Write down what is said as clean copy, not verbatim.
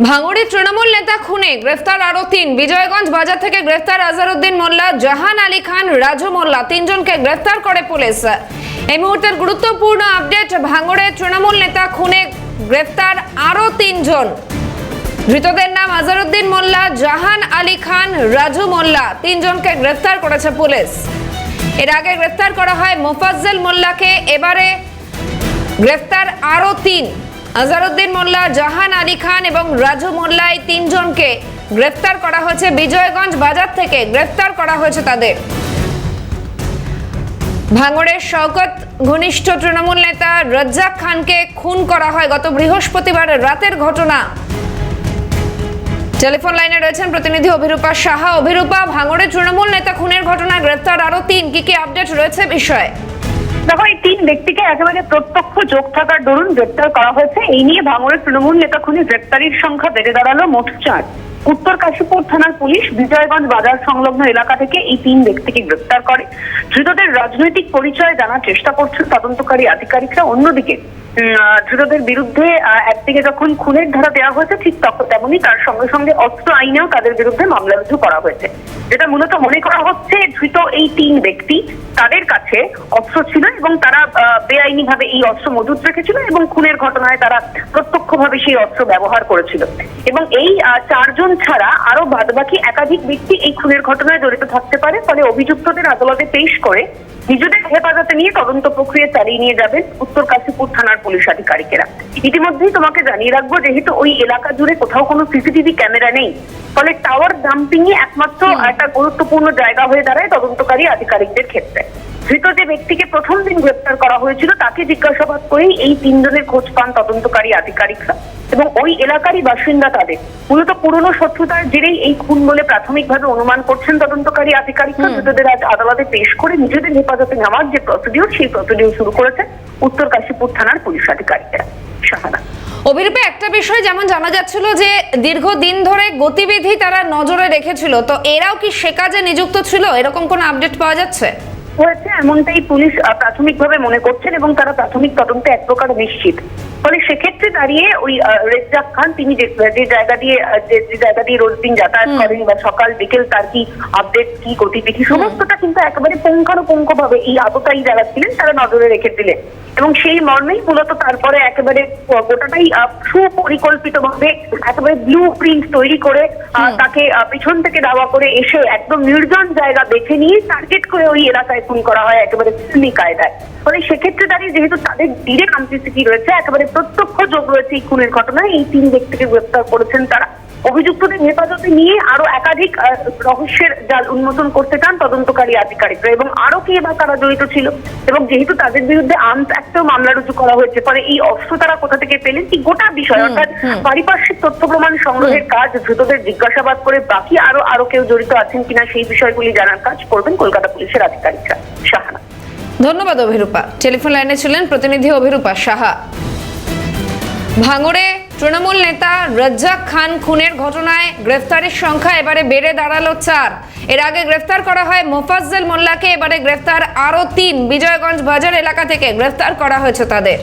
ভাঙড়ে তৃণমূল নেতা খুনে গ্রেফতার আরো 3। বিজয়গঞ্জ বাজার থেকে গ্রেফতার আজহারউদ্দিন মোল্লা, জাহান আলী খান, রাজু মোল্লা, 3 জনকে গ্রেফতার করে পুলিশ। এই মুহূর্তের গুরুত্বপূর্ণ আপডেট, ভাঙড়ে তৃণমূল নেতা খুনে গ্রেফতার আরো 3 জন। ধৃতদের নাম আজহারউদ্দিন মোল্লা, জাহান আলী খান, রাজু মোল্লা, 3 জনকে গ্রেফতার করেছে পুলিশ। এর আগে গ্রেফতার করা হয় মোফাজ্জল মোল্লাকে, এবারে গ্রেফতার আরো 3। আজহারউদ্দিন মোল্লা, জাহান আলী খান এবং রাজু মোল্লা, এই 3 জনকে গ্রেফতার করা হয়েছে। বিজয়গঞ্জ বাজার থেকে গ্রেফতার করা হয়েছে তাদের। ভাঙড়ের শওকত ঘনিষ্ঠ তৃণমূল নেতা রাজ্জাক খানকে খুন করা হয় গত বৃহস্পতিবার রাতের ঘটনা। টেলিফোন লাইনে রয়েছেন প্রতিনিধি অভিরূপা সাহা। অভিরূপা, ভাঙড়ের তৃণমূল নেতা খুনের ঘটনায় গ্রেফতার আরো 3, কি আপডেট রয়েছে বিষয়ে? দেখো, এই 3 ব্যক্তিকে একেবারে প্রত্যক্ষ যোগ থাকার দরুন গ্রেপ্তার করা হয়েছে। এই নিয়ে ভাঙড়ের তৃণমূল নেতা খুনে গ্রেপ্তারির সংখ্যা বেড়ে দাঁড়ালো মোট 4। উত্তর কাশীপুর থানার পুলিশ বিজয়গঞ্জ বাজার সংলগ্ন এলাকা থেকে এই 3 ব্যক্তিকে গ্রেপ্তার করে। ধৃতদের রাজনৈতিক পরিচয় জানার চেষ্টা করছেন তদন্তকারী আধিকারিকরা। অন্যদিকে ধৃতদের বিরুদ্ধে একদিকে যখন খুনের ধারা দেওয়া হয়েছে, ঠিক তেমনি তার সঙ্গে সঙ্গে অস্ত্র আইনেও তাদের বিরুদ্ধে মামলা রুজু করা হয়েছে। যেটা মূলত মনে করা হচ্ছে, ধৃত এই 3 ব্যক্তি, তাদের কাছে অস্ত্র ছিল এবং তারা বেআইনি ভাবে এই অস্ত্র মজুত রেখেছিল এবং খুনের ঘটনায় তারা প্রত্যক্ষভাবে সেই অস্ত্র ব্যবহার করেছিল। এবং এই 4 জন ছাড়া আরো বাদবাকি একাধিক ব্যক্তি এই খুনের ঘটনায় জড়িত থাকতে পারে। ফলে অভিযুক্তদের আদালতে পেশ করে নিজেদের হেফাজতে নিয়ে তদন্ত প্রক্রিয়া চালিয়ে নিয়ে যাবেন উত্তর কাশীপুর থানার পুলিশ আধিকারিকেরা। ইতিমধ্যেই তোমাকে জানিয়ে রাখবো, যেহেতু ওই এলাকা জুড়ে কোথাও কোনো সিসিটিভি ক্যামেরা নেই, ফলে টাওয়ার ডাম্পিং একমাত্র একটা গুরুত্বপূর্ণ জায়গা হয়ে দাঁড়ায় তদন্তকারী আধিকারিকদের ক্ষেত্রে। ধৃত যে ব্যক্তিকে প্রথম দিন গ্রেপ্তার করা হয়েছিল, তাকে জিজ্ঞাসাবাদ করেই এই 3 জনের খোঁজ পান তদন্তকারী আধিকারিকরা এবং ওই এলাকারই বাসিন্দা তাদের। মূলত পুরনো শত্রুতার জেরেই এই খুন বলে প্রাথমিকভাবে অনুমান করছেন তদন্তকারী আধিকারিকরা। ধৃতদের আজ আদালতে পেশ করে নিজেদের হেফাজতে নেওয়ার যে প্রসিডিউর, সেই প্রসিডিউর শুরু করেছে উত্তর কাশীপুর থানার পুলিশ আধিকারিকরা। শাহানা, অভিরূপে, একটা বিষয় যেমন জানা যাচ্ছিল যে দীর্ঘদিন ধরে গতিবিধি তারা নজরে রেখেছিল, তো এরাও কি সে কাজে নিযুক্ত ছিল? এরকম কোনো আপডেট পাওয়া যাচ্ছে? হয়েছে এমনটাই পুলিশ প্রাথমিকভাবে মনে করছেন এবং তারা প্রাথমিক তদন্তে এক প্রকার নিশ্চিত। ফলে সেক্ষেত্রে দাঁড়িয়ে ওই রাজ্জাক খান, তিনি যে জায়গা দিয়ে রোজ দিন যাতায়াত করেন বা সকাল বিকেল তার কি আপডেট, কি গতিবিধি, সমস্তটা কিন্তু একেবারে পুঙ্খানুপুঙ্খ ভাবে এই আততায়ী যারা ছিলেন তারা নজরে রেখেছিলেন। এবং সেই মর্মেই মূলত তারপরে একেবারে গোটাটাই সুপরিকল্পিত ভাবে একেবারে ব্লু প্রিন্ট তৈরি করে তাকে পিছন থেকে দাওয়া করে এসে একদম নির্জন জায়গা বেছে নিয়ে টার্গেট করে ওই এলাকায় খুন করা হয় একেবারে ফিল্মি কায়দায়। ফলে সেক্ষেত্রে দাঁড়িয়ে যেহেতু তাদের ডিরেক্ট কমপ্লিসিটি রয়েছে, একেবারে প্রত্যক্ষ যোগ রয়েছে এই খুনের ঘটনায়, এই 3 ব্যক্তিকে গ্রেপ্তার করেছেন তারা। অভিযুক্তদের হেফাজতে নিয়ে আরো একাধিক রহস্যের জাল উন্মোচন করতে চান তদন্তকারী আধিকারিকরা এবং আরো কে বা তারা জড়িত ছিল। এবং যেহেতু তাদের বিরুদ্ধে আর্মস অ্যাক্টেও মামলা রুজু করা হয়েছে, ফলে এই অস্ত্র তারা কোথা থেকে পেলেন, এই গোটা বিষয় অর্থাৎ পারিপার্শ্বিক তথ্য প্রমাণ সংগ্রহের কাজ, ধৃতদের জিজ্ঞাসাবাদ করে বাকি আরো কেউ জড়িত আছেন কিনা সেই বিষয়গুলি জানার কাজ করবেন কলকাতা পুলিশের আধিকারিকরা। শাহানা, ধন্যবাদ অভিরূপা। টেলিফোন লাইনে ছিলেন প্রতিনিধি অভিরূপা সাহা। ভাঙড়ে তৃণমূল নেতা রাজ্জাক খান খুনের ঘটনায় গ্রেফতারের সংখ্যা এবারে বেড়ে দাঁড়ালো 4। এর আগে গ্রেফতার করা হয় মোফাজ্জল মোল্লাকে, এবারে গ্রেফতার আরো 3। বিজয়গঞ্জ বাজার এলাকা থেকে গ্রেফতার করা হয়েছে তাদের।